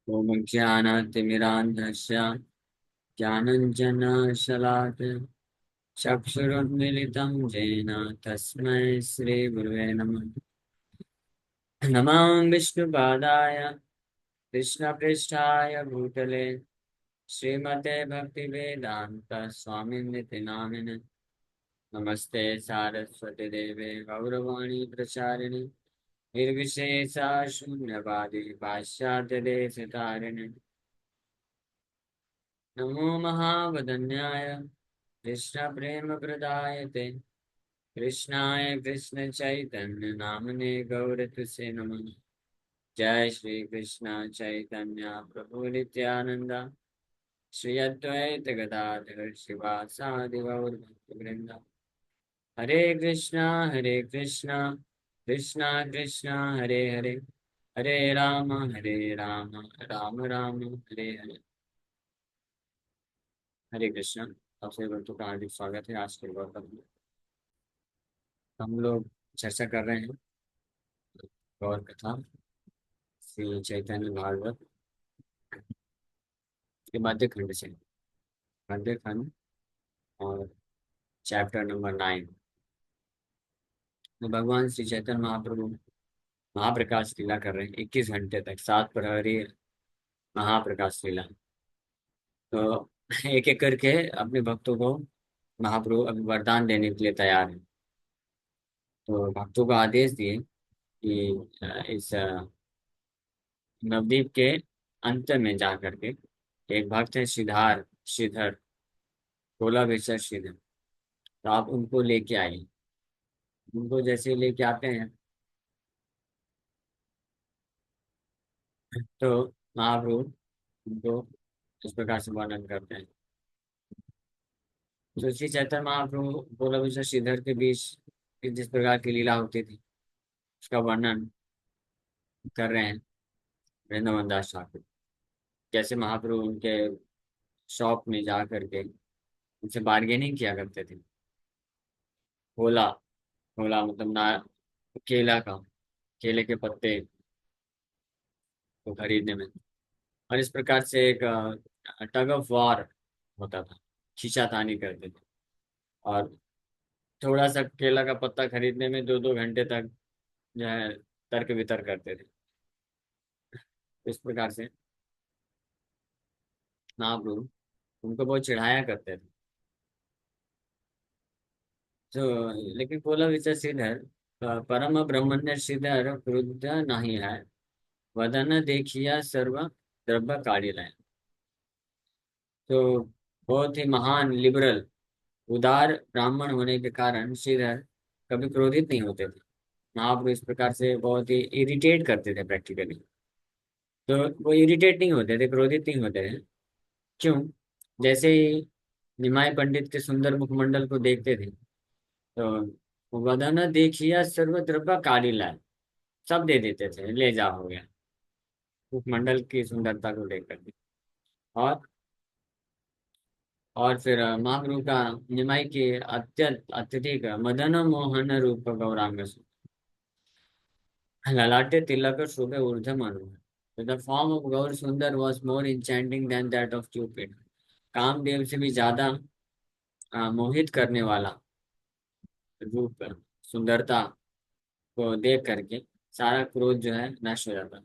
ॐ ज्ञानातिमिरान्धस्य ज्ञानञ्जनशलाकया चक्षुरुन्मिलितं येन तस्मै श्रीगुरुवे नमः। नमः विष्णुपादाय कृष्णपृष्ठाय भूतले श्रीमते भक्तिवेदान्त स्वामिनिति नामिने। नमस्ते सारस्वती देवे गौरवाणी प्रचारिणे निर्विशेषा शून्यवादी पाश्चात्य देशतारिणे। नमो महावदन्याय कृष्णप्रेमप्रदायते कृष्णाय कृष्णचैतन्य नामने गौरतुसे नमः। जय श्री कृष्ण चैतन्य प्रभु नित्यानंद श्री अद्वैत गदाधर शिवासादि गौर भक्तवृंद। हरे कृष्णा कृष्णा कृष्णा हरे हरे हरे राम राम राम हरे हरे। हरे कृष्णा। सबसे भक्तों का हार्दिक स्वागत है आज के गौरव में। हम लोग चर्चा कर रहे हैं गौर कथा श्री चैतन्य भागवत के मध्य खंड से। मध्य खंड और चैप्टर नंबर 9 में भगवान श्री चैतन्य महाप्रभु महाप्रकाश लीला कर रहे हैं 21 घंटे तक, 7 प्रहरी महाप्रकाश लीला। तो एक एक करके अपने भक्तों को महाप्रभु अभी वरदान देने के लिए तैयार है। तो भक्तों को आदेश दिए कि इस नवद्वीप के अंत में जा करके एक भक्त है श्रीधार श्रीधर, भोला बेसर श्रीधर। तो आप उनको लेके आइए। उनको जैसे ही लेके आते हैं तो महाप्रभु उनको इस प्रकार से वर्णन करते हैं। तो श्री चैतन्य महाप्रभु भोला बेसर श्रीधर के बीच जिस प्रकार की लीला होती थी उसका वर्णन कर रहे हैं वृंदावन दास ठाकुर। कैसे महाप्रभु उनके शॉप में जा करके उनसे बार्गेनिंग किया करते थे। होला, होला मतलब ना, केला का, केले के पत्ते को खरीदने में। और इस प्रकार से एक टग ऑफ वार होता था, खींचातानी करते थे। और थोड़ा सा केला का पत्ता खरीदने में 2-2 घंटे तक जो है तर्क वितर्क करते थे। इस प्रकार से महाप्रभु उनको बहुत चिढ़ाया करते थे। तो लेकिन बोला विचार श्रीधर परम ब्रह्मण्य श्रीधर क्रुद्ध नहीं है, वदन देखिया सर्व द्रव्य काढ़ी लाए। तो बहुत ही महान लिबरल उदार ब्राह्मण होने के कारण श्रीधर कभी क्रोधित नहीं होते थे। महाप्रभु इस प्रकार से बहुत ही इरिटेट करते थे प्रैक्टिकली। तो वो इरिटेट नहीं होते थे, क्रोधित नहीं होते थे। क्यों? जैसे ही निमाय पंडित के सुंदर मुखमंडल को देखते थे तो वदन देखिया सर्व द्रव्य काढ़ी लाए, सब दे देते थे, ले जा हो गया, मुखमंडल की सुंदरता को देख करके। और फिर महाप्रभु का निमाई के अत्यधिक मदन मोहन रूप गौरांग सु। ललाटे तिलक शोभे ऊर्ध्वमनु। The form of Gaur Sundar was more enchanting than that of Cupid. Kamdev से भी ज्यादा मोहित करने वाला रूप, सुंदरता को देख करके सारा क्रोध जो है नष्ट हो जाता है।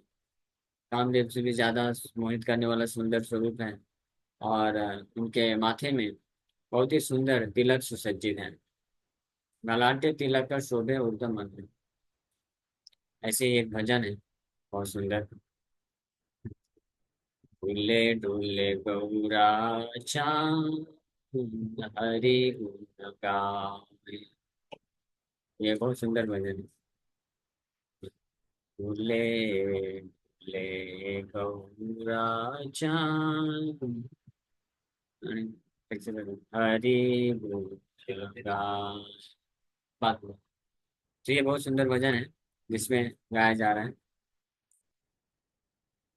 कामदेव से भी ज्यादा मोहित करने वाला सुंदर स्वरूप है। और उनके माथे में बहुत ही सुंदर तिलक सुसज्जित है। ललाटे तिलक का शोभे ऊर्ध्व मंत्र। ऐसे ही एक भजन है बहुत सुंदर। डुले डुले गौरा चांद हरि गुण गावे। ये बहुत सुंदर भजन है। डुले डुले गौरा चांद हरि गुण गावे। बात हुआ। तो ये बहुत सुंदर भजन है जिसमें गाया जा रहा है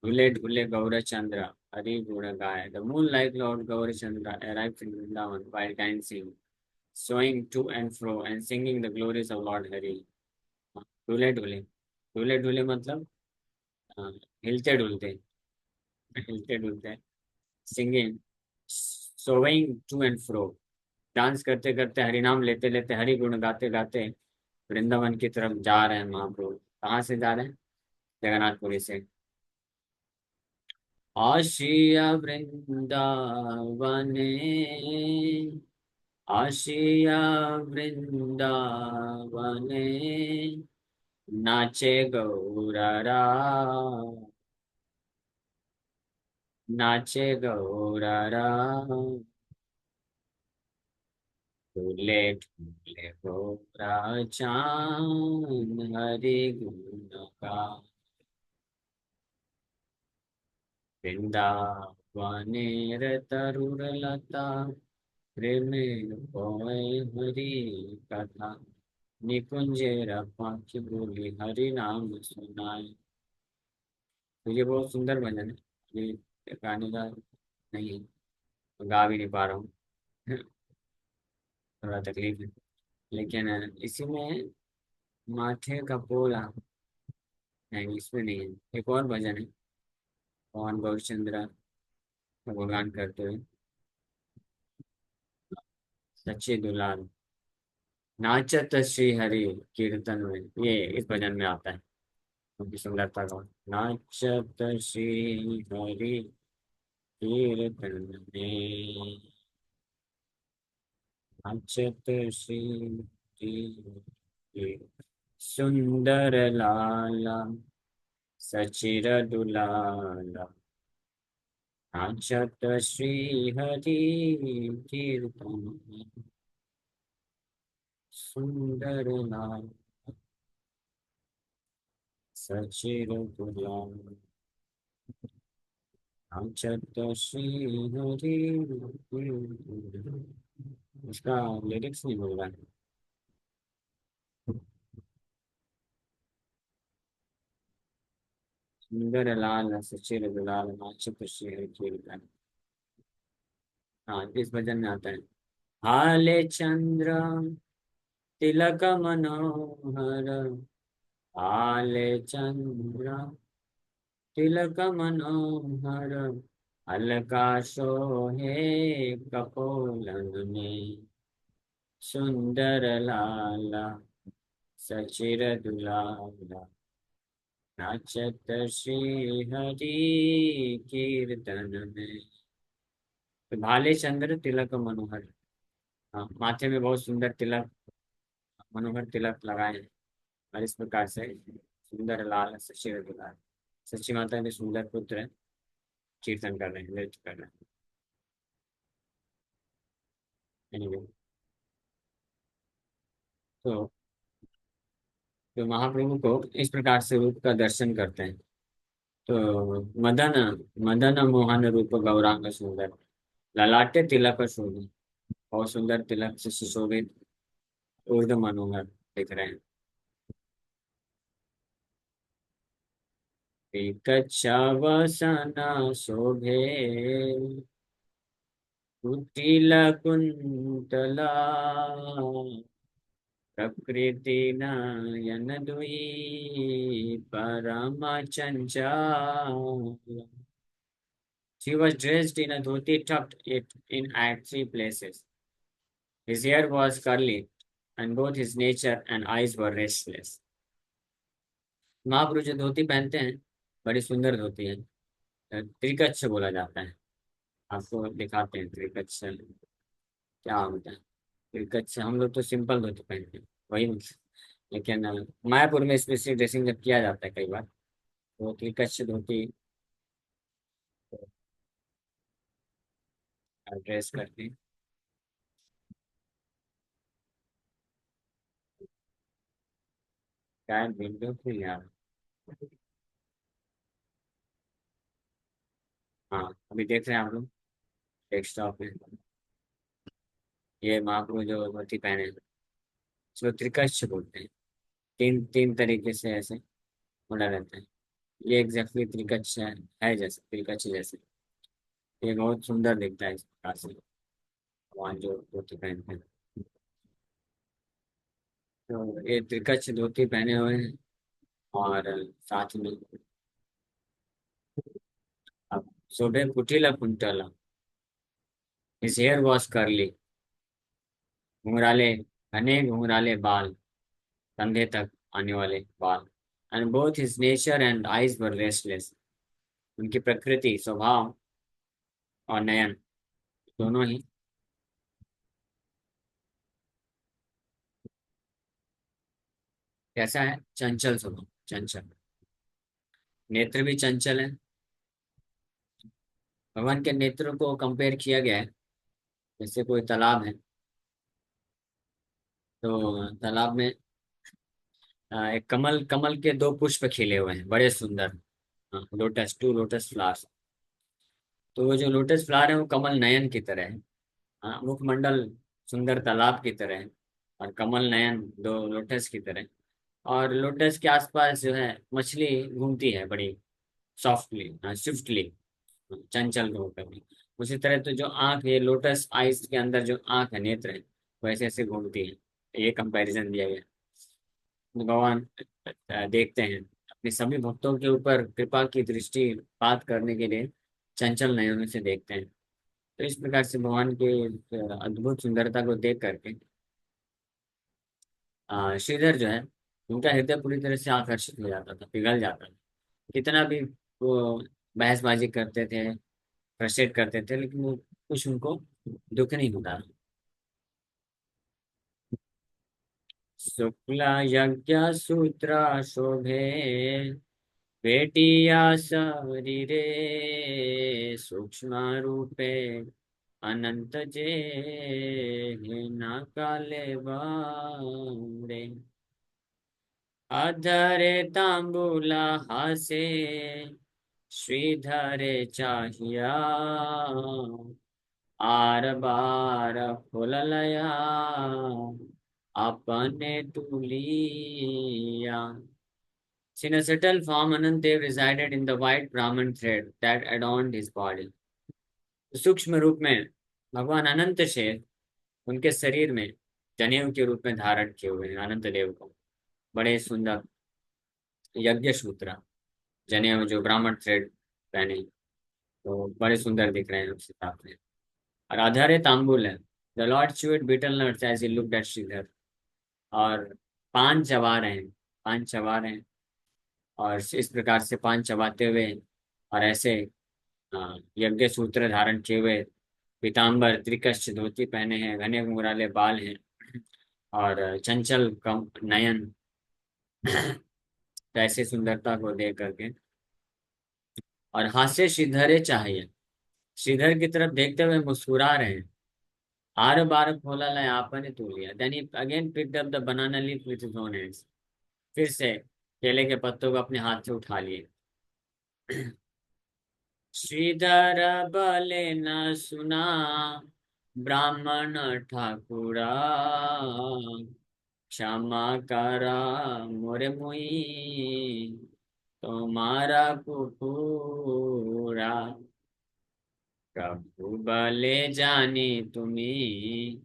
ढूले ढूले गौर चंद्र हरि गुण गाय। The moon like Lord Gaur Chandra arrived in Vrindavan while dancing, swaying to and fro and singing the glories of Lord Hari। ढूले ढूले, ढूले ढूले मतलब अ, हिलते डुलते। हिलते डुलते, singing, swaying to and fro, dance करते करते, हरि नाम लेते लेते, हरि गुण गाते गाते वृंदावन की तरफ जा रहे हैं महाप्रभु। कहाँ से जा रहे हैं? जगन्नाथपुरी से। आशिया वृंदावने, आशिया वृंदावने, नाचे गौररा, नाचे गौररा, झूले झूले गोरा चांद हरि गुण का, वृंदावनेर तरुलता, प्रेमे पोए हरि कथा, निकुंजेर पाखि बोली हरि नाम सुनाए। तो ये बहुत सुंदर भजन है। ये गाने का नहीं है, तो गा भी नहीं पा रहा हूँ। थोड़ा तकलीफ है, लेकिन इसी में माथे का पोला, नहीं इसमें नहीं है। एक और भजन है, पवन गौरचंद्र का गुणगान करते हुए, सच्चे दुलार, नाचत श्री हरि कीर्तन में, ये इस भजन में आता है। उनकी सुंदरता का, नाचत श्री हरि कीर्तन में, नाचत श्री हरि सुंदर लाला, सचिर दुलाला, नाचत श्री हरि कीर्तन में, सुंदर लाल, सचिर दुलाल, नाचत श्री हरि। इसका लिरिक्स नहीं बोल रहा है। सुंदर लाल सचिर दुलाल, नाचत श्री हरि कीर्तन। हाँ, इस भजन में आता है, हाले चंद्र तिलक मनोहर, हाले चंद्र तिलक मनोहर, अलका शोहे कपोलन में, सुंदर लाला सचिर दुलाला, नाचत श्री हरि कीर्तन में। तो भाले चंद्र तिलक मनोहर, हाँ, माथे में बहुत सुंदर तिलक, मनोहर तिलक लगाए हैं। और इस प्रकार से सुंदर लाल सचिर दुलाल, सच्ची माता के सुंदर पुत्र कीर्तन कर रहे हैं, नृत्य कर रहे हैं। Anyway, तो महाप्रभु को इस प्रकार से रूप का दर्शन करते हैं। तो मदन, मदन मोहन रूप गौरांग सुंदर, ललाटे तिलक शोभे, बहुत सुंदर तिलक से सुशोभित ऊर्ध मनोहर दिख रहे हैं। कच्छावसन शोभे, कुटिल कुंतला, प्रकृति नयन दुई परम चंचल। She was dressed in a dhoti tucked it in at three places. His hair was curly, and both his nature and eyes were restless. महापुरुष जो धोती पहनते हैं, बड़ी सुंदर धोती है, त्रिकच्छ बोला जाता है। आपको दिखाते हैं त्रिकच्छ क्या होता है। त्रिकच्छ, हम लोग तो सिंपल धोती पहनते हैं, वही मतलब। लेकिन मायापुर में स्पेशल ड्रेसिंग जब किया जाता है कई बार, तो त्रिकच्छ धोती ड्रेस करते हैं। शायद विंडो फिर यार, हाँ अभी देख रहे हैं आप लोग डेस्कटॉप में, ये महाप्रभु जो धोती पहने हैं, इसको त्रिकच्छ बोलते हैं। तीन तीन तरीके से ऐसे मुड़ा रहता है। ये एग्जैक्टली त्रिकच्छ है जैसे त्रिकच्छ जैसे, ये बहुत सुंदर दिखता है इस प्रकार से, भगवान जो धोती पहनते हैं। तो ये त्रिकच्छ धोती पहने हुए हैं, और साथ में अब शोभे कुटिल कुंतल। हिज हेयर वॉज करली। घुंघराले, घने घुंघराले बाल, कंधे तक आने वाले बाल। And both his nature and eyes were restless. उनकी प्रकृति, स्वभाव और नयन दोनों ही कैसा है? चंचल स्वभाव, चंचल। नेत्र भी चंचल है। भगवान के नेत्रों को कंपेयर किया गया है, जैसे कोई तालाब है, तो तालाब में एक कमल, कमल के दो पुष्प खिले हुए हैं, बड़े सुंदर। Lotus, two lotus flowers. तो वो जो लोटस फ्लावर है वो कमल नयन की तरह है। मुखमंडल सुंदर तालाब की तरह है, और कमल नयन दो लोटस की तरह। और लोटस के आसपास जो है मछली घूमती है, बड़ी सॉफ्टली, स्विफ्टली, चंचल होकर भी। उसी तरह तो जो आंख, ये लोटस आइज के अंदर जो आंख है, नेत्र है, वैसे ऐसे घूमती है। ये कंपैरिजन दिया गया। भगवान देखते हैं, अपने सभी भक्तों के ऊपर कृपा की दृष्टि पात करने के लिए चंचल नयनों से देखते हैं। तो इस प्रकार से भगवान के अद्भुत सुंदरता को देख करके श्रीधर जो है, उनका हृदय पूरी तरह से आकर्षित हो जाता था, पिघल जाता था। कितना भी वो बहसबाजी करते थे, फ्रस्ट्रेट करते थे, लेकिन वो कुछ उनको दुख नहीं होता। शुक्ला यज्ञ सूत्र शोभे, पेटिया शरीरे, सूक्ष्म रूपे अनंत जे, न काले बारे। अधरे तांबूला हासे, श्रीधरे चाहिया, आर बार फुललया, अपने Tulia. In a subtle form, Anantev resided in the white Brahman thread that adorned his body. सूक्ष्म रूप में भगवान अनंत शेर उनके शरीर में जनेऊ के रूप में धारण किए हुए हैं, अनंत देव को। बड़े सुंदर यज्ञ सूत्र, जनेऊ जो ब्राह्मण थ्रेड पहने, तो बड़े सुंदर दिख रहे हैं उसके साथ में। और आधारे तांबुल है। The lord chewed betel nuts as he looked at Shridhar. और पान चबा रहे हैं, पान चबा रहे हैं, और इस प्रकार से पान चबाते हुए और ऐसे यज्ञ सूत्र धारण किए हुए, पीताम्बर त्रिकष्ट धोती पहने हैं, घने घुंघराले बाल हैं, और चंचल कम नयन। तो ऐसे सुंदरता को देख करके, और हास्य श्रीधरे चाहिए, श्रीधर की तरफ देखते हुए मुस्कुरा रहे हैं। आर बार खोला लाए आपने तू लिया, then he again picked up the banana leaf with his own hands. फिर से केले के पत्तों को अपने हाथ से उठा लिए। श्रीधर बले न सुना, ब्राह्मण ठाकुरा, क्षमा करा मोरे मुई, तुम्हारा कुकुरा। प्रभु बले जानी तुम्ही,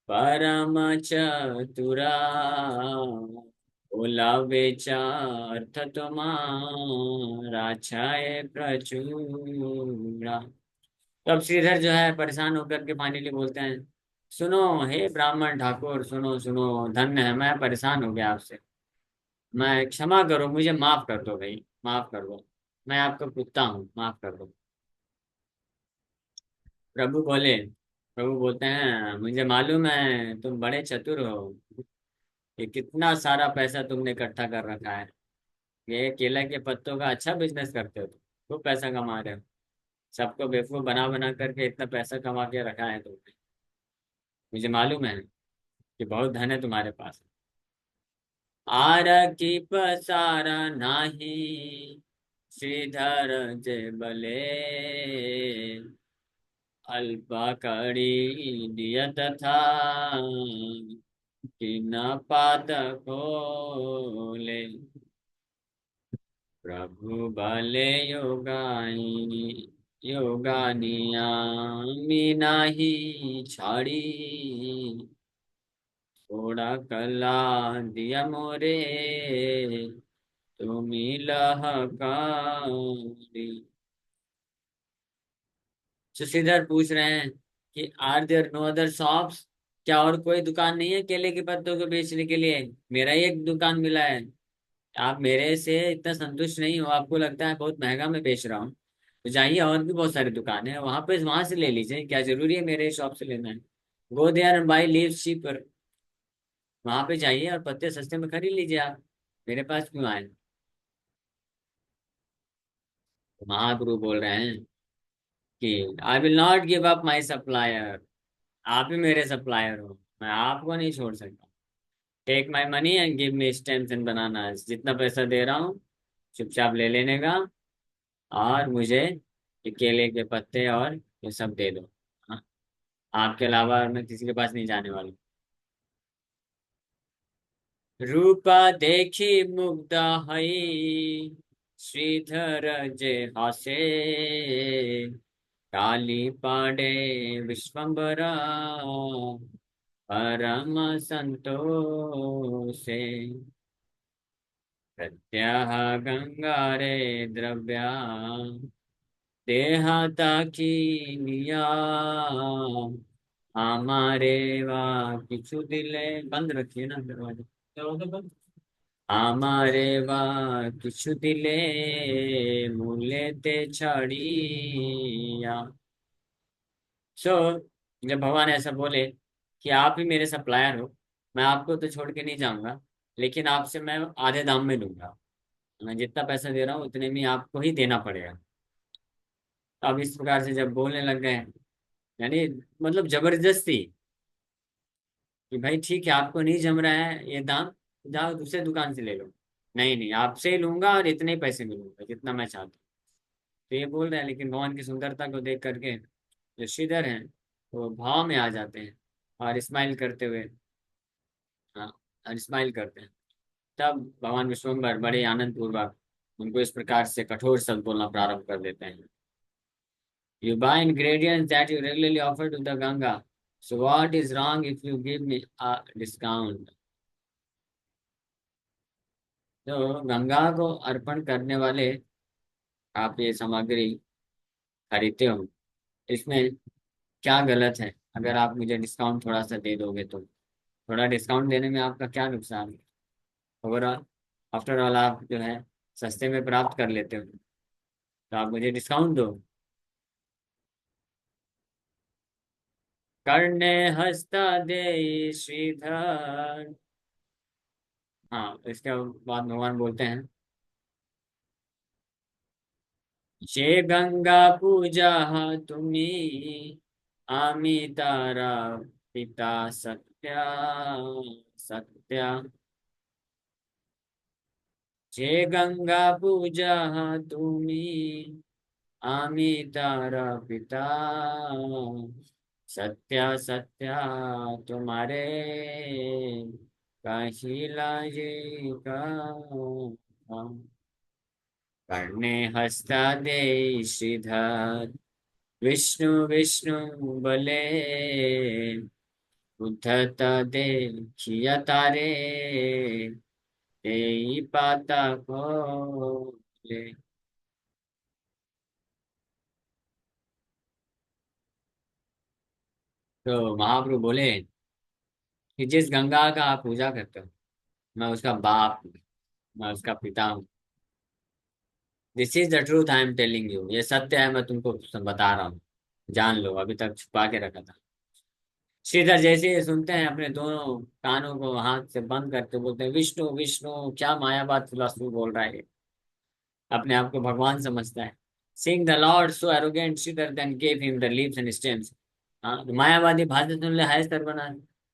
परम चतुरा, बोला विचार्थ तुम्हारा छाए प्रचुरा। तो अब श्रीधर जो है परेशान होकर के फाइनली बोलते हैं, सुनो हे ब्राह्मण ठाकुर, सुनो सुनो, धन्य है, मैं परेशान हो गया आपसे। मैं, क्षमा करो, मुझे माफ कर दो भाई, माफ कर दो। मैं आपका कुत्ता हूँ, माफ कर दो। प्रभु बोले, प्रभु बोलते हैं, मुझे मालूम है तुम बड़े चतुर हो, कि कितना सारा पैसा तुमने इकट्ठा कर रखा है। ये केला के पत्तों का अच्छा बिजनेस करते हो तुम, खूब पैसा कमा रहे हो। सबको बेवकूफ बना बना करके इतना पैसा कमा के रखा है तुमने। मुझे मालूम है कि बहुत धन है तुम्हारे पास। आर की पसारा नाही, श्रीधर जय बले, अल्पा कड़ी दियत था, कि न पात खोले। प्रभु भले योगाई, योगानिया मीना ही छाड़ी, थोड़ा कला दिया मोरे, तुमी लहकारी। श्रीधर पूछ रहे हैं कि are there no other shops, क्या और कोई दुकान नहीं है केले के पत्तों को बेचने के लिए? मेरा ही एक दुकान मिला है। आप मेरे से इतना संतुष्ट नहीं हो, आपको लगता है बहुत महंगा मैं बेच रहा हूँ, तो जाइए और भी बहुत सारी दुकानें हैं वहां से ले लीजिए, क्या जरूरी है मेरे शॉप से लेना है? Go there and buy leaves cheaper. वहां पे जाइए और पत्ते सस्ते में खरीद लीजिए आप, मेरे पास क्यों आए? तो महाप्रभु बोल रहे हैं कि I will not give up my supplier. आप ही मेरे सप्लायर हो, मैं आपको नहीं छोड़ सकता। Take my money and give me stems and bananas. जितना पैसा दे रहा हूँ चुपचाप ले लेने का, और मुझे ये केले के पत्ते और ये सब दे दो। हाँ, आपके अलावा मैं किसी के पास नहीं जाने वाला। रूपा देखी मुग्ध हई, श्रीधर जे हासे, काली पाड़े विश्वम्बरा, परम संतोषे। प्रत्यह गंगारे द्रव्या, देहाता की निया, हमारे वा किछु दिले। बंद रखिए ना दरवाजा, दरवाजा बंद। हमारे वा किछु दिले, मूले ते छड़िया। सो जब भगवान ऐसा बोले कि आप ही मेरे सप्लायर हो, मैं आपको तो छोड़ के नहीं जाऊंगा, लेकिन आपसे मैं आधे दाम में लूंगा। मैं जितना पैसा दे रहा हूँ उतने में आपको ही देना पड़ेगा। अब इस प्रकार से जब बोलने लग गए, यानी मतलब जबरदस्ती, कि भाई ठीक है आपको नहीं जम रहा है ये दाम, जाओ दूसरे दुकान से ले लो। नहीं नहीं, आपसे ही लूंगा और इतने ही पैसे में लूंगा जितना मैं चाहता हूँ। तो ये बोल रहे हैं, लेकिन भगवान की सुंदरता को देख करके जो श्रीधर हैं वो भाव में आ जाते हैं और स्माइल करते हुए, हाँ, और स्माइल करते हैं। तब भगवान विश्वम्भर बड़े आनंद पूर्वक उनको इस प्रकार से कठोर शब्द बोलना प्रारंभ कर देते हैं। You buy ingredients that you regularly offer to the Ganga. So what is wrong if you give me a discount? तो गंगा को अर्पण करने वाले आप ये सामग्री खरीदते हो, इसमें क्या गलत है? अगर आप मुझे डिस्काउंट थोड़ा सा दे दोगे तो, थोड़ा डिस्काउंट देने में आपका क्या नुकसान है? ओवरऑल, आफ्टर ऑल आप जो है सस्ते में प्राप्त कर लेते हो, तो आप मुझे डिस्काउंट दो। कर्णे हस्ता दे श्रीधर। हाँ, इसके बाद भगवान बोलते हैं, जे गंगा पूजा तुम्ही, आम्ही तारा पिता सत्या सत्या। जे गंगा पूजा तुम्ही, आम्ही तारा पिता सत्या सत्या, तुम्हारे काशीला जी का। कर्णे हस्ता दे श्रीधर, विष्णु विष्णु बले, उद्धत देखिया तारे, तेई पाता खोले। तो महाप्रभु बोले कि जिस गंगा का आप पूजा करते हो, मैं उसका बाप हूँ, मैं उसका पिता हूँ। This is the truth I am telling you, ये सत्य है, मैं तुमको बता रहा हूँ, जान लो, अभी तक छुपा के रखा था। श्रीधर जैसे ही सुनते हैं, अपने दोनों कानों को हाथ से बंद करके बोलते हैं, विष्णु विष्णु, क्या मायावाद फिलोसफी बोल रहा है ये, अपने आप को भगवान समझता है। Seeing the Lord so arrogant, Sridhar then gave him the leaves and stems। हाँ, तो मायावादी भाषा सुन ले हाय सर बना।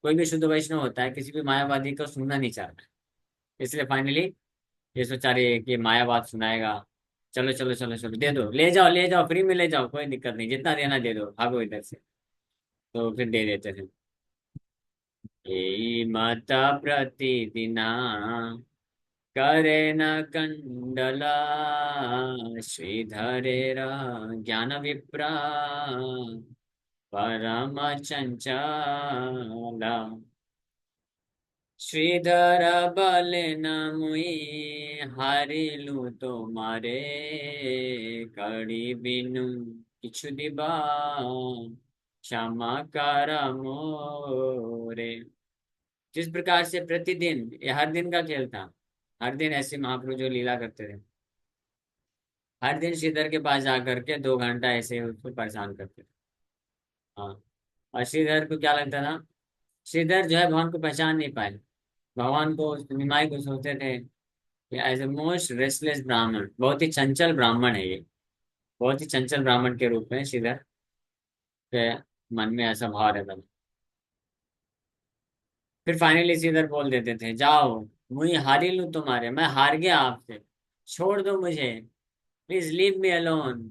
कोई भी शुद्ध वैष्णव होता है किसी भी मायावादी को सुनना नहीं चाहता, इसलिए फाइनली ये सोचा रही है कि मायावाद सुनाएगा। चलो चलो चलो चलो, दे दो, ले जाओ, फ्री में ले जाओ, कोई दिक्कत नहीं, जितना देना दे दो, भागो इधर से। तो फिर दे देते थे। ये माता प्रतिदिना करे न कंडला, श्रीधरेर ज्ञान विप्रा, परम चंचला। श्रीधर बल न मुई हारिलु तो मारे कड़ी बिनु किछु दिबा क्षमा कर मोरे। जिस प्रकार से प्रतिदिन, ये हर दिन का खेल था, हर दिन ऐसे महाप्रभु जो लीला करते थे, हर दिन श्रीधर के पास जाकर के 2 घंटा ऐसे उसको परेशान करते थे। हाँ। और श्रीधर को क्या लगता था, श्रीधर जो है भगवान को पहचान नहीं पाए, भगवान को निमाई को सोचते थे एज ए मोस्ट रेस्टलेस ब्राह्मण, बहुत ही चंचल ब्राह्मण है ये, बहुत ही चंचल ब्राह्मण के रूप में श्रीधर के मन में ऐसा भाव रहता था। फिर फाइनली श्रीधर बोल देते थे, जाओ, मुझे हारी लूं तुम्हारे, मैं हार गया आपसे, छोड़ दो मुझे, please leave me alone,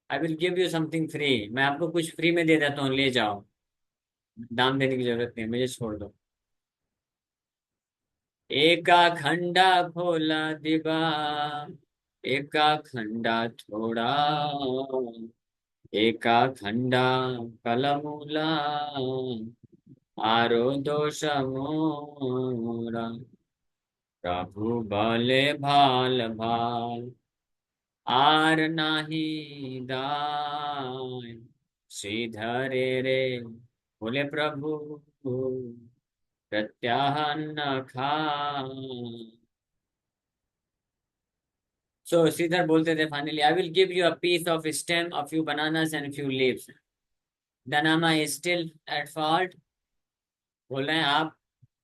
I will give you something free, मैं आपको कुछ फ्री में दे देता हूँ, ले जाओ, दाम देने की जरूरत नहीं, मुझे छोड़ दो। एका खंडा खोला दिबा, एका खंडा थोड़ा, एका खंडा कलमूला, आरो दोष मोरा, प्रभु भले भाल भाल, आर नाही दाय, श्रीधरे रे बोले प्रभु प्रत्याहन न खाए। सो श्रीधर बोलते थे finally, I will give you a piece of stem, a few bananas and few leaves, then am I still at fault? बोल रहे हैं आप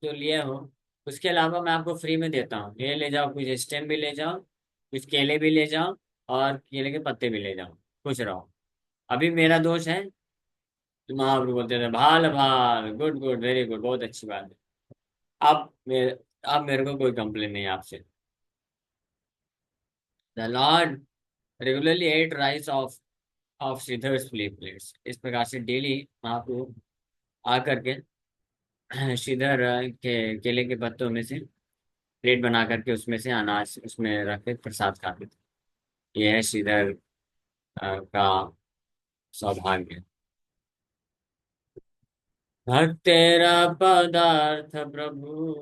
जो लिए हो, उसके अलावा मैं आपको फ्री में देता हूँ, ये ले जाओ, कुछ स्टेम भी ले जाओ, कुछ केले भी ले जाओ, और केले के पत्ते भी ले जाओ, खुश रहो। अभी मेरा दोष है? तो महाप्रभु बोलते थे, भाल भाल, गुड गुड, वेरी गुड, बहुत अच्छी बात है। अब मेरे को कोई कंप्लेन नहीं है आपसे। The Lord regularly ate rice of Shridhar's plates. इस प्रकार से डेली महाप्रभु आकर के श्रीधर के केले के पत्तों में से प्लेट बना करके उसमें से अनाज उसमें रख के प्रसाद खाते थे। यह है श्रीधर का सौभाग्य। भक्तेरा पदार्थ प्रभु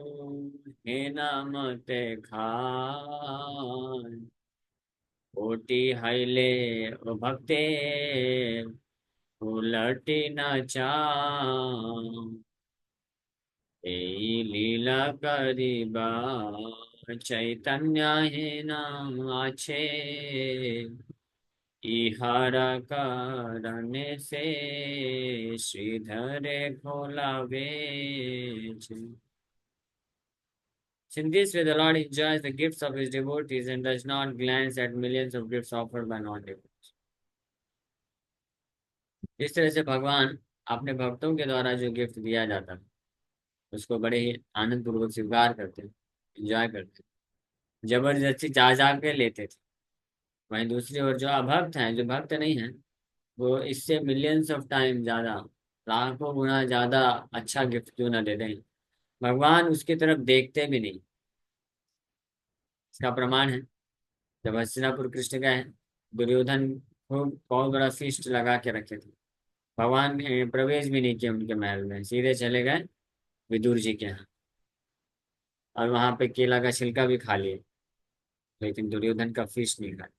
हे नाम ते खाय, कोटि हाइले ओ भक्ते उलटी न चाव, এই লীলা করিবা চৈতন্য হেন আছে, ইহারা কারণে সে শ্রীধরে খোলাবে। In this way, the Lord enjoys the gifts of his devotees and does not glance at millions of gifts offered by non-devotees. इस तरह से भगवान अपने भक्तों के द्वारा जो गिफ्ट दिया जाता है उसको बड़े ही आनंद पूर्वक स्वीकार करते हैं, एंजॉय करते हैं, जबरदस्ती जा जा के लेते थे। वहीं दूसरी ओर जो अभक्त हैं, जो भक्त नहीं हैं, वो इससे मिलियंस ऑफ टाइम ज्यादा, लाखों गुना ज्यादा अच्छा गिफ्ट क्यों ना दे दें, भगवान उसकी तरफ देखते भी नहीं। इसका प्रमाण है, जब हस्तिनापुर कृष्ण गए, दुर्योधन खूब बहुत बड़ा फीस्ट लगा के रखे थे, भगवान ने प्रवेश भी नहीं किया उनके महल में, सीधे चले गए विदुर जी के यहाँ, और वहां पे केला का छिलका भी खा लिए, लेकिन दुर्योधन का फीस्ट नहीं खाया।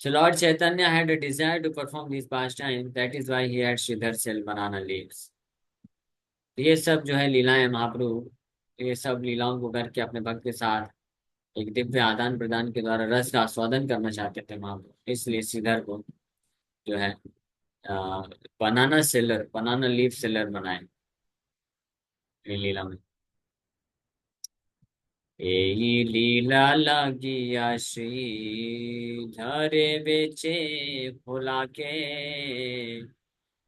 So Lord Chaitanya had a desire to perform these pastimes. That is why he had Sridhar sell banana leaves. ये सब जो है लीलाएं महाप्रभु, ये सब लीलाओं को करके अपने भक्त के साथ एक दिव्य आदान प्रदान के द्वारा रस का आस्वादन करना चाहते थे महाप्रभु, इसलिए श्रीधर को जो है बनाना सेलर, बनाना लीफ सेलर बनाए ये लीला में। यही लीला लागिया श्रीधरे बेचे फुला के,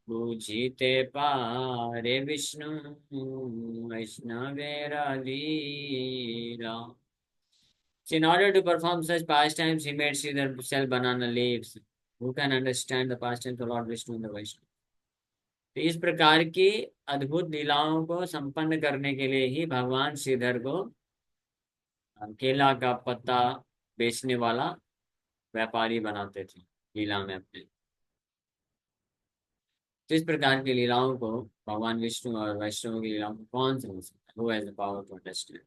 पूजिते पारे विष्णु वैष्णवेरा लीला। So in order to perform such pastimes, he made Sridhar sell banana leaves. Who can understand the pastimes of Lord Vishnu and the Vaishnav? तो इस प्रकार की अद्भुत लीलाओं को संपन्न करने के लिए ही भगवान श्रीधर को केला का पत्ता बेचने वाला व्यापारी बनाते थे लीला में अपने। तो इस प्रकार की लीलाओं को भगवान विष्णु और वैष्णव की लीलाओं को कौन समझ सकता है? Who has the power to understand?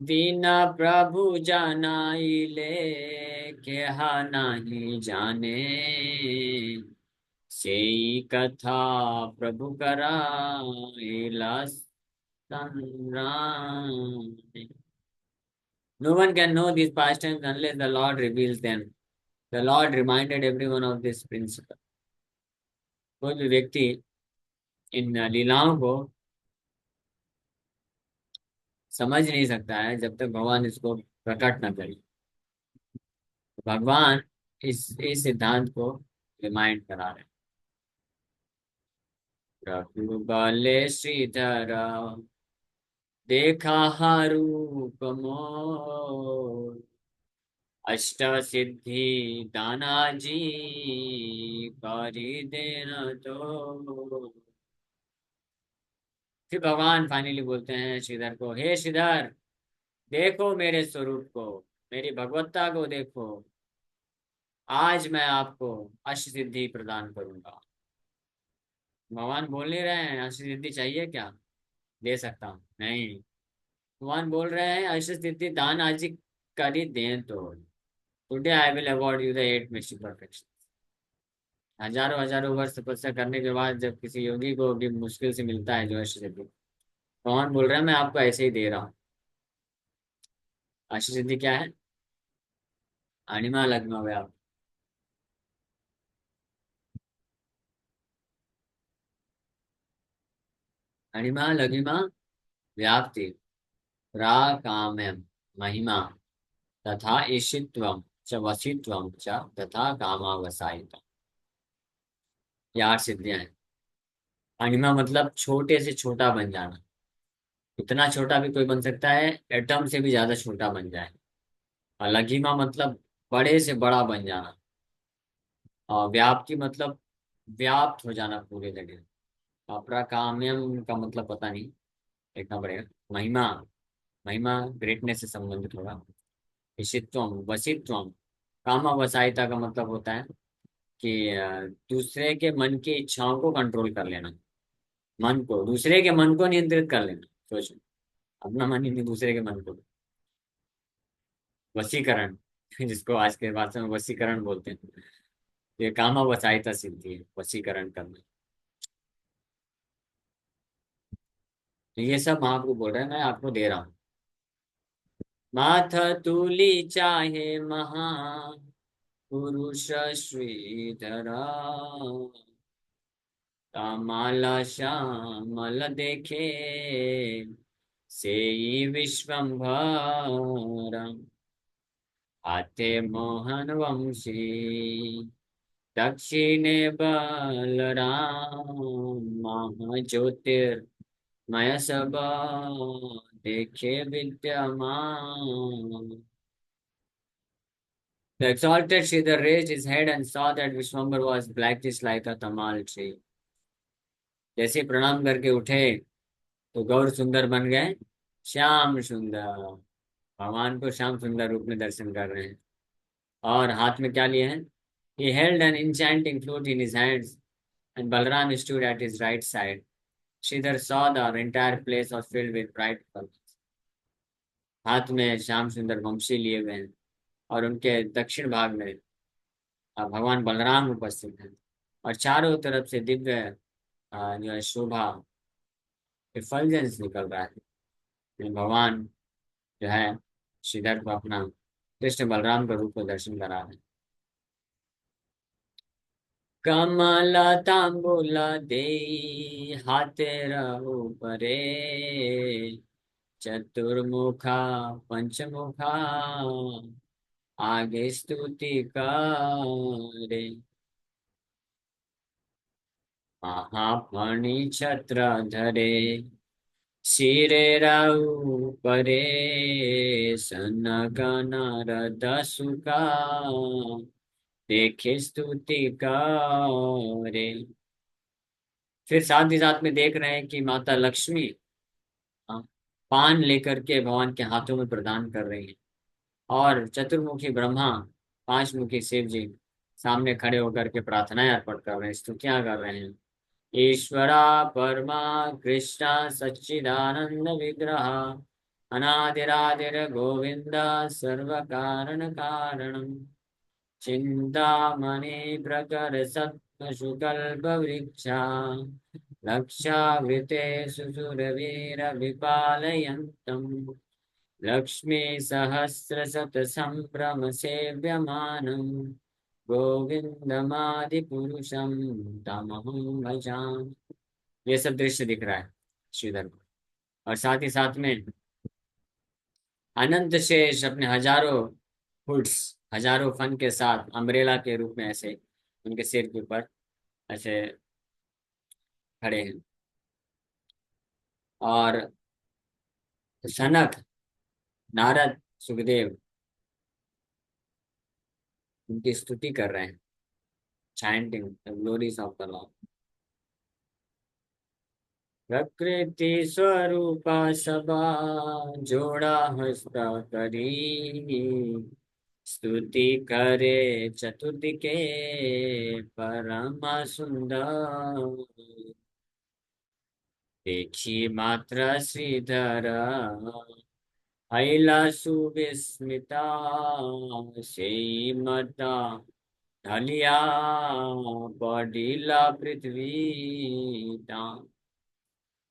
दीना प्रभु जानाइले, केहा नहीं जाने, सेई कथा प्रभु कराइला संग्राम। No one can know these pastimes unless the Lord reveals them. The Lord reminded everyone of this principle. कोई भी व्यक्ति इन लीलाओं को समझ नहीं सकता है जब तक भगवान इसको प्रकट न करे। भगवान इस सिद्धांत को रिमाइंड करा रहे हैं। प्रभु बले श्रीधर, देखा रूप मोर, अष्ट सिद्धि दानाजी, करी देना तो। फिर भगवान फाइनली बोलते हैं श्रीधर को, हे श्रीधर, देखो मेरे स्वरूप को, मेरी भगवत्ता को देखो। आज मैं आपको अष्ट सिद्धि प्रदान करूंगा। भगवान बोल नहीं रहे हैं अष्ट सिद्धि चाहिए क्या, दे सकता हूँ, नहीं। भगवान बोल रहे हैं अष्ट सिद्धि दान आज ही कर ही दें तो। Today I will award you the 8 mistake perfection. हजारों हजारों वर्ष तपस्या करने के बाद जब किसी योगी को भी मुश्किल से मिलता है जो अष्ट सिद्धि, भगवान बोल रहे हैं मैं आपको ऐसे ही दे रहा हूँ। अष्ट सिद्धि क्या है? अणिमा लग्न व्याप। अणिमा लघिमा व्याप्ति, प्राकाम्यम महिमा, तथा ईशित्वम च वसित्वम च तथा कामावसायिता। ये 8 सिद्धियां हैं। अणिमा मतलब छोटे से छोटा बन जाना। इतना छोटा भी कोई बन सकता है, एटम से भी ज्यादा छोटा बन जाए। और लघिमा मतलब बड़े से बड़ा बन जाना। और व्याप्ति मतलब व्याप्त हो जाना पूरे जगह। और प्राकाम्यम का मतलब पता नहीं, देखना पड़ेगा। महिमा, महिमा ग्रेटनेस से संबंधित होगा। ईशित्वम वसित्वम, कामावसायिता का मतलब होता है कि दूसरे के मन की इच्छाओं को कंट्रोल कर लेना। मन को, दूसरे के मन को नियंत्रित कर लेना। सोचो, अपना मन ही नहीं, दूसरे के मन को। वशीकरण जिसको आज के भाषा में वशीकरण बोलते हैं, ये कामावसायिता सिद्धि है, वशीकरण करना। तो ये सब महाप्रभु बोल रहे हैं, मैं आपको दे रहा हूँ। माथ तूली चाहे महा पुरुष श्रीधरा, कमल श्यामल देखे, सेई विश्वम्भर, हाथे मोहन वंशी, दक्षिणे बलराम, महाज्योतिर्मय सब देखे विद्यमान। The exalted Sridhar raised his head and saw that Vishwambar was blackish like a tamal tree. जैसे प्रणाम करके उठे तो गौर सुंदर बन गए श्याम सुंदर। भगवान को श्याम सुंदर रूप में दर्शन कर रहे हैं। और हाथ में क्या लिए हैं? He held an enchanting flute in his hands, and Balram stood at his right side. Sridhar saw the entire place was filled with bright colors. हाथ में श्याम सुंदर वंशी लिए हुए हैं और उनके दक्षिण भाग में भगवान बलराम उपस्थित हैं। और चारों तरफ से दिव्य जो है शोभा, इफल्जेंस निकल रहा है। भगवान जो है श्रीधर को अपना कृष्ण बलराम का रूप में दर्शन करा रहे हैं। कमल तांबूल दे हाथे रहो परे, चतुर्मुखा पंचमुखा आगे स्तुति करे, महाफणी छत्र धरे, शिरे राहु परे, सनगन रद सुका देखे स्तुति करे। फिर साथ ही साथ में देख रहे हैं कि माता लक्ष्मी हाँ, पान लेकर के भगवान के हाथों में प्रदान कर रही है। और चतुर्मुखी ब्रह्मा, 5 मुखी शिव जी सामने खड़े होकर के प्रार्थनाएं अर्पण कर रहे हैं, स्तुतियां कर रहे हैं। ईश्वरा परमा कृष्ण सच्चिदानंद विग्रह अनादिरादिर गोविंद सर्व कारण कारणम चिंतामणि प्रकर सत्य सुकल्प वृक्षा लक्षावृते सुसुरवीर विपालयन्तम् लक्ष्मी सहस्रशत संभ्रम सेव्यमानम् गोविंदमादिपुरुषं तमहं भजामि। ये सब दृश्य दिख रहा है श्रीधर को। और साथ ही साथ में अनंत शेष अपने हजारों हुड्स, हजारों फन के साथ अम्ब्रेला के रूप में ऐसे उनके सिर के ऊपर ऐसे खड़े हैं। और सनक, नारद, सुखदेव उनकी स्तुति कर रहे हैं, chanting the glories of the lord. प्रकृति स्वरूप सबा जोड़ा हस्ता करी स्तुति करे चतुर्थ के परम सुंदर देखी मात्र श्रीधर अला सुविस्मिता से मता ढलिया पडिला पृथ्वी दां।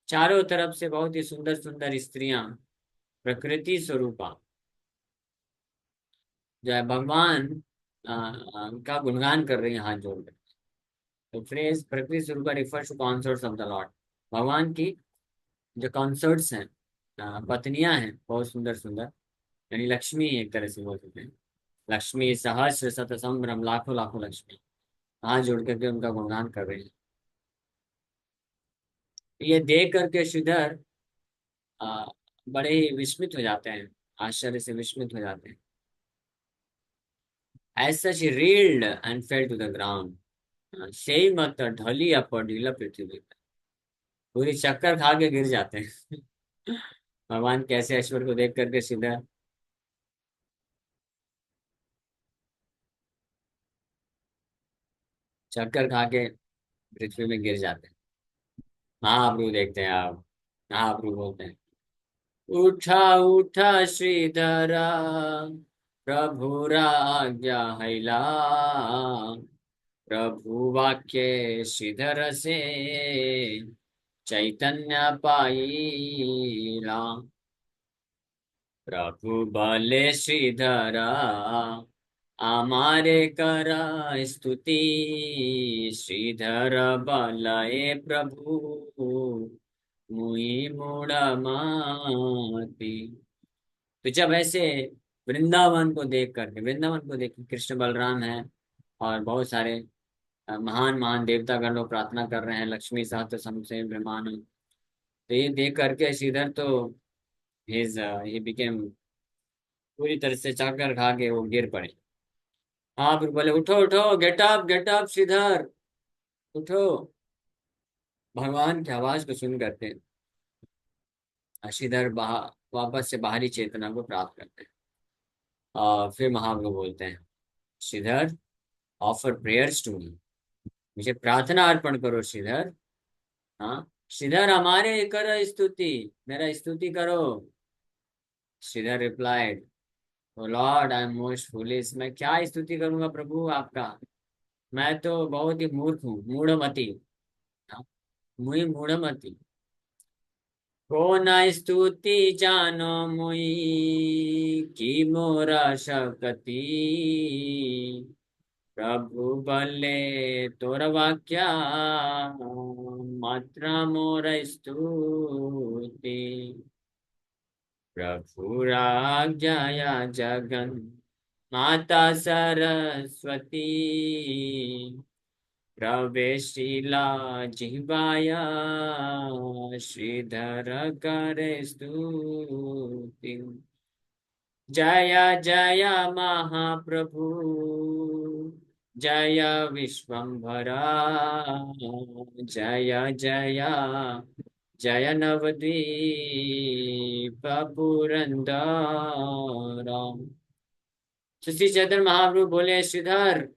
चारों तरफ से बहुत ही सुंदर सुंदर स्त्रियां प्रकृति स्वरूपा जो है भगवान का गुणगान कर रही हैं हाथ जोड़कर। तो फ्रेज प्रकृति स्वरूपा refers to consorts of the lord. भगवान की जो कॉन्सर्ट्स हैं, पत्नियां हैं बहुत सुंदर सुंदर, यानी लक्ष्मी एक तरह से बोल सकते हैं। लक्ष्मी सहस्र शत संभ्रम, लाखों लाखों लक्ष्मी हाथ जोड़ करके उनका गुणगान कर रहे हैं। ये देख करके श्रीधर आ, बड़े ही विस्मित हो जाते हैं, आश्चर्य से विस्मित हो जाते हैं। As such he reeled and fell to the ground. सही मत ढली या पडीला पृथ्वी पे, पूरी चक्कर खा के गिर जाते हैं। भगवान कैसे ऐश्वर्य को देख करके सीधा चक्कर खा के पृथ्वी में गिर जाते हैं। महाप्रभु देखते हैं आप, महाप्रभु बोलते हैं उठा उठा श्रीधरा प्रभु आज्ञा हैला प्रभु वाक्य श्रीधर से चैतन्य पाईला प्रभु बले श्रीधरा आमारे करा स्तुति श्रीधर बलए प्रभु मुई मूढ़मति। तो जब ऐसे वृंदावन को देख करके, वृंदावन को देख कृष्ण बलराम है और बहुत सारे महान महान देवतागण लोग प्रार्थना कर रहे हैं, लक्ष्मी सहस्त्र समसे ब्रह्मांड, तो ये देख करके श्रीधर तो हिज ही बिकेम पूरी तरह से चक्कर खा के वो गिर पड़े। हाँ फिर बोले उठो उठो, गेट अप श्रीधर, उठो। भगवान की आवाज को सुन करके श्रीधर वापस से बाहरी चेतना को प्राप्त करते हैं। और फिर महाप्रभु बोलते हैं Shridhar offer prayers to me, मुझे प्रार्थना अर्पण करो श्रीधर। हाँ श्रीधर हमारे करो स्तुति, मेरा स्तुति करो। Shridhar replied O lord I am most foolish, मैं क्या स्तुति करूंगा प्रभु आपका, मैं तो बहुत ही मूर्ख हूँ, मूढ़मति। हाँ, मुई मूढ़मति को न स्तुति जानो मुई की मोरा शक्ति प्रभु बल्ले तोर वाक्या मात्रा मोर स्तुति प्रभु राज्ञया जगन माता सरस्वती प्रवेशिला जिह्वाया श्रीधर करे स्तुति जय जय महाप्रभु जय विश्वंभरा जय जय जय नवद्वीप पुरंदर। श्री चैतन्य महाप्रभु बोले श्रीधर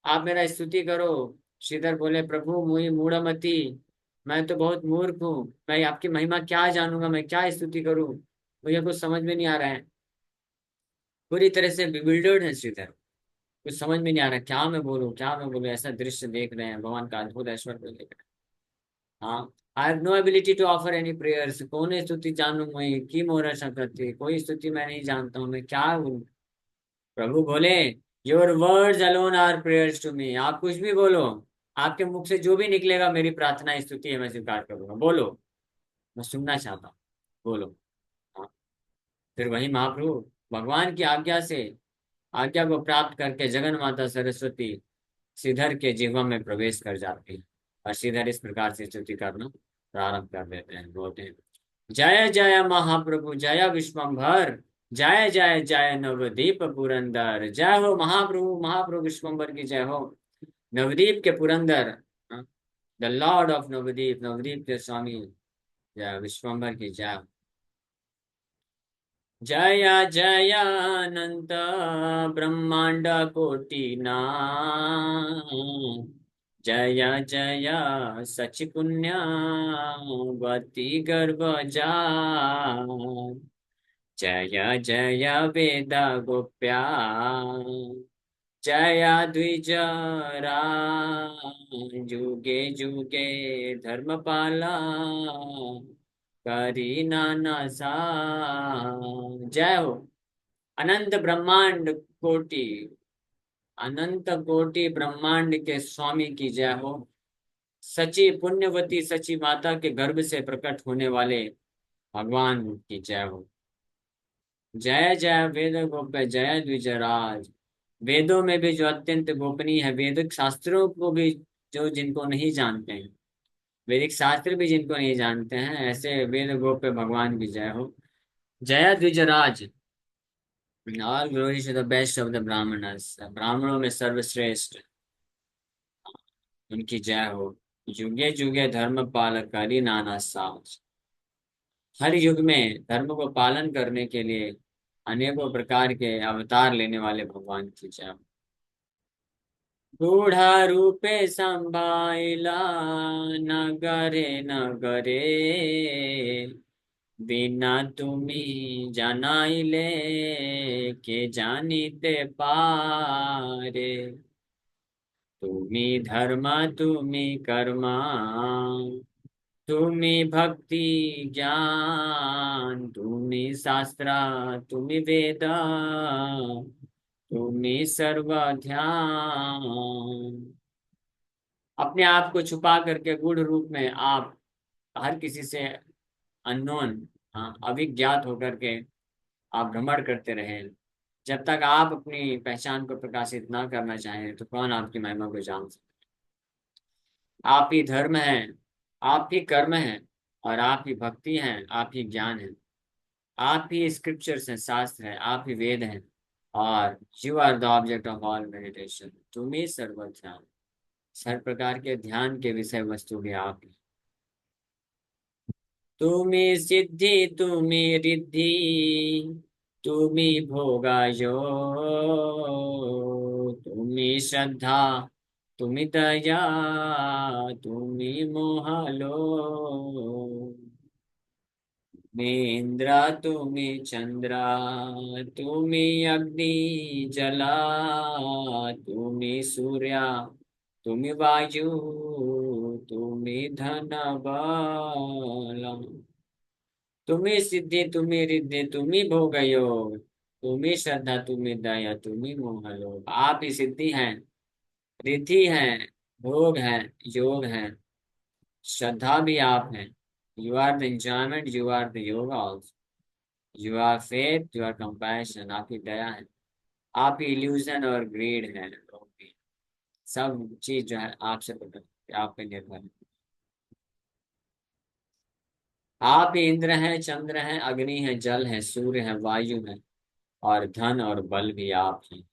आप मेरा स्तुति करो। श्रीधर बोले, प्रभु मुझे मूढ़मति, मैं तो बहुत मूर्ख हूँ, मैं आपकी महिमा क्या जानूंगा, मैं क्या स्तुति करूँ, मुझे कुछ समझ में नहीं आ रहा है। पूरी तरह से बिल्डर्ड है श्रीधर, कुछ समझ में नहीं आ रहा क्या मैं बोलूँ, क्या मैं बोलूँ। ऐसा दृश्य देख रहे हैं, भगवान का अद्भुत ऐश्वर्य को देख रहे हैं। हाँ, I have no ability to offer any prayers, कौन स्तुति जानू मैं, की मोर सकती, कोई स्तुति मैं नहीं जानता हूँ, मैं क्या बोलूं। प्रभु बोले, your words alone are prayers to me, आप कुछ भी बोलो, आपके मुख से जो भी निकलेगा मेरी प्रार्थना स्तुति है, मैं स्वीकार करूंगा, बोलो, मैं सुनना चाहता हूँ, बोलो। हाँ, फिर वही महाप्रभु भगवान की आज्ञा से, आज्ञा को प्राप्त करके जगन माता सरस्वती श्रीधर के जीवन में प्रवेश कर जाती है, और श्रीधर इस प्रकार से स्तुति करना प्रारंभ कर देते हैं, बोलते हैं, जय जय महाप्रभु जय विश्वम्भर, जय जय जय नवदीप पुरंदर, जय हो महाप्रभु, महाप्रभु विश्वम्भर की जय हो, नवदीप के Purandar, the Lord of Navdeep, Navdeep के स्वामी, जय विश्वम्भर की जय। जय जय अनंत ब्रह्मांड कोटि जय जय सच पुण्यवती गर्भ जा, जय जय वेद गोप्या, जय द्विज जुगे जुगे धर्मपाला, करी नाना सा, जय हो अनंत ब्रह्मांड कोटि, अनंत कोटि ब्रह्मांड के स्वामी की जय हो, सची पुण्यवती सची माता के गर्भ से प्रकट होने वाले भगवान की जय हो, जय जय वेद गोप्य जय द्विजराज, वेदों में भी जो अत्यंत गोपनीय है, वैदिक शास्त्रों को भी जो जिनको नहीं जानते हैं, वैदिक शास्त्र भी जिनको नहीं जानते हैं, ऐसे वेद गोप्य भगवान की जय हो, जय Dwijaraj, all glory to the best of the brahmanas, ब्राह्मणों में सर्वश्रेष्ठ, उनकी जय हो, जुगे जुगे धर्म पालकारी नाना साज, हर युग में धर्म को पालन करने के लिए अनेकों प्रकार के अवतार लेने वाले भगवान की जय हो, रूढ़ा रूपे संभाइला नगरे नगरे, बिना तुम्ही जनाइले के जानीते पारे, तुम्ही धर्म तुम्ही कर्मा, तुम्ही भक्ति ज्ञान, तुम्ही शास्त्रा, तुम्ही वेद, तुम्ही सर्व ध्यान, अपने आप को छुपा करके गूढ़ रूप में आप हर किसी से अननोन, हाँ, अभिज्ञात होकर के आप भ्रमण करते रहे, जब तक आप अपनी पहचान को प्रकाशित ना करना चाहें तो कौन आपकी महिमा को जान सकता। आप ही धर्म है, आप ही कर्म है, और आप ही भक्ति हैं, आप ही ज्ञान है, आप ही स्क्रिप्चर्स हैं, शास्त्र है, आप ही वेद हैं, और you are the object of all meditation, तुम्ही सर्व ध्यान, हर प्रकार के ध्यान के विषय वस्तु भी आप ही, तुम्ही सिद्धि तुम्ही रिद्धि, तुम्ही भोगायो, तुम्ही श्रद्धा तुम्ही दया, तुम्ही मोहलो, तुम्ही इंद्रा तुम्ही चंद्रा, तुम्ही अग्नि जला, तुम्ही सूर्या, तुम्ही वायू, तुम्ही धन बल, तुम्ही सिद्धि तुम्ही रिद्धि तुम्ही भोगयोग, तुम्ही श्रद्धा तुम्ही दया तुम्ही मोहलोक, आप ही सिद्धि हैं, रिद्धि हैं, भोग हैं, योग हैं, श्रद्धा भी आप हैं, you are the enjoyment, you are the yoga also, you are faith, you are compassion, आपकी दया है, आप ही इल्यूजन और ग्रीड है, सब चीज जो है आपसे प्रकट, आप पे निर्भर है, आप ही इंद्र हैं, चंद्र हैं, अग्नि है, जल है, सूर्य है, वायु है, और धन और बल भी आप ही,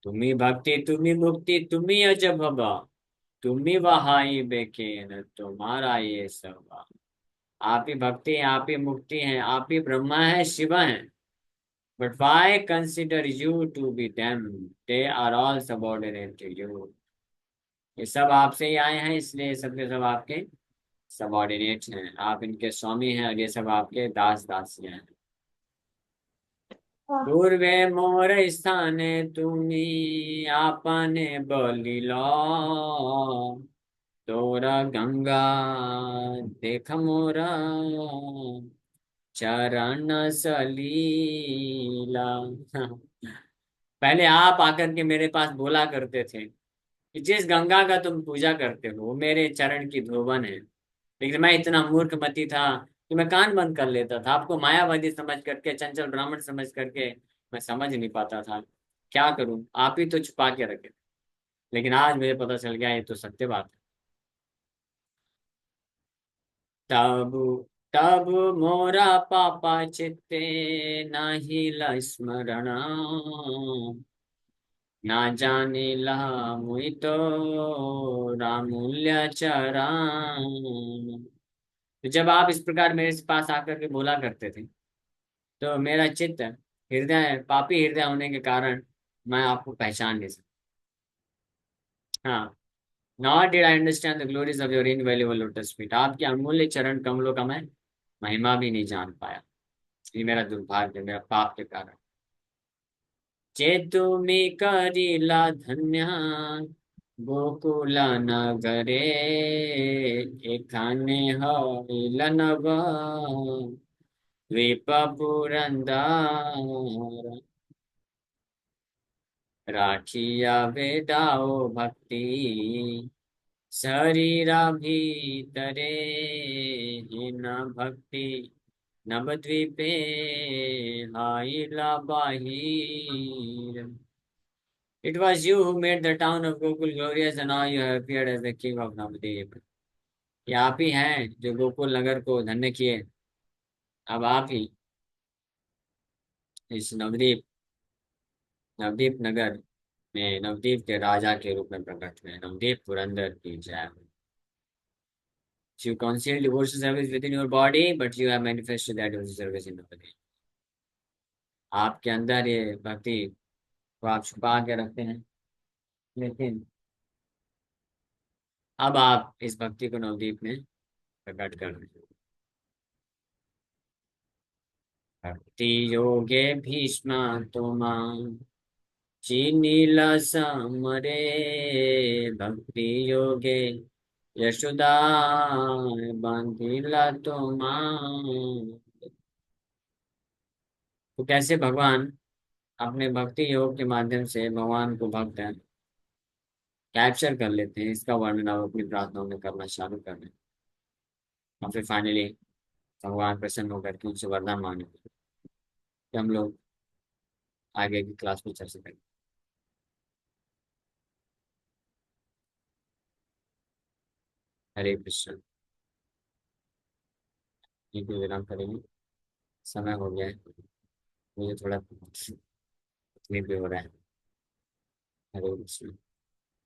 तुम्ही भक्ति तुम्ही मुक्ति तुम्ही अजब बाबा, तुम्ही वहाई बेकेन तुम्हारा ये सब, आप ही भक्ति हैं, आप ही मुक्ति हैं, आप ही ब्रह्मा है, शिवा है, But why consider you to be them? They are all subordinate to you. ये सब आपसे ही आए हैं, इसलिए सब के सब आपके सबॉर्डिनेट हैं, आप इनके स्वामी हैं, और ये सब आपके दास दासियां हैं। पूर्वे मोर स्थाने तुम्ही आपने बोलिलो, तोरा गंगा देख मोरा चरण सलीला। पहले आप आकर के मेरे पास बोला करते थे कि जिस गंगा का तुम पूजा करते हो वो मेरे चरण की धोवन है, लेकिन मैं इतना मूर्खमती था कि मैं कान बंद कर लेता था, आपको मायावादी समझ करके, चंचल ब्राह्मण समझ करके। मैं समझ नहीं पाता था, क्या करूं, आप ही तो छुपा के रखे। लेकिन आज मुझे पता चल गया, ये तो सत्य बात है। तब तब मोरा पापा चित्ते नाही स्मरण, ना जाने ला मुई तो रामूल्य चरण। तो जब आप इस प्रकार मेरे पास आकर के बोला करते थे, तो मेरा चित्त, हृदय, पापी हृदय होने के कारण मैं आपको पहचान नहीं सकता। हाँ। Not did I understand the glories of your invaluable lotus feet, आपके अमूल्य चरण कमलों का मैं महिमा भी नहीं जान पाया। ये मेरा दुर्भाग्य, मेरा पाप के कारण। चेतु में करीला धन्य गोकुल नगरे, एखाने हईल नव द्वीप पुरंदर, राखिया वेदाओ भक्ति शरीरा भीतरे, हीन भक्ति नवद्वीपे हाइला बाहिर। It was you who made the town of Gokul glorious, and now you have appeared as the king of Navadvip. ये आप ही हैं जो गोकुल नगर को धन्य किए। अब आप ही इस नवद्वीप नवद्वीप नगर में नवद्वीप के राजा के रूप में प्रकट हुए। नवद्वीप पुरंदर की जय। You concealed devotional service within your body, but you have manifested that devotional service in Navadvip. आपके अंदर ये भक्ति को आप छुपा के रखते हैं, लेकिन अब आप इस भक्ति को नवद्वीप में प्रकट कर रहे हैं। भक्ति योगे भीष्म तुमा चीनीला समरे, भक्ति योगे यशोदा बांधिला तुमा। तो कैसे भगवान अपने भक्ति योग के माध्यम से भगवान को भक्त कैप्चर कर लेते हैं, इसका वर्णन आप अपनी प्रार्थनाओं में करना चालू कर दें, और फिर फाइनली भगवान प्रसन्न होकर के उनसे वरदान मांगे कि हम लोग आगे की क्लास में चर्चा करें। हरे कृष्ण। यहीं पे विराम करेंगे, समय हो गया है, मुझे थोड़ा तकलीफ भी हो रहा है। हरे कृष्ण।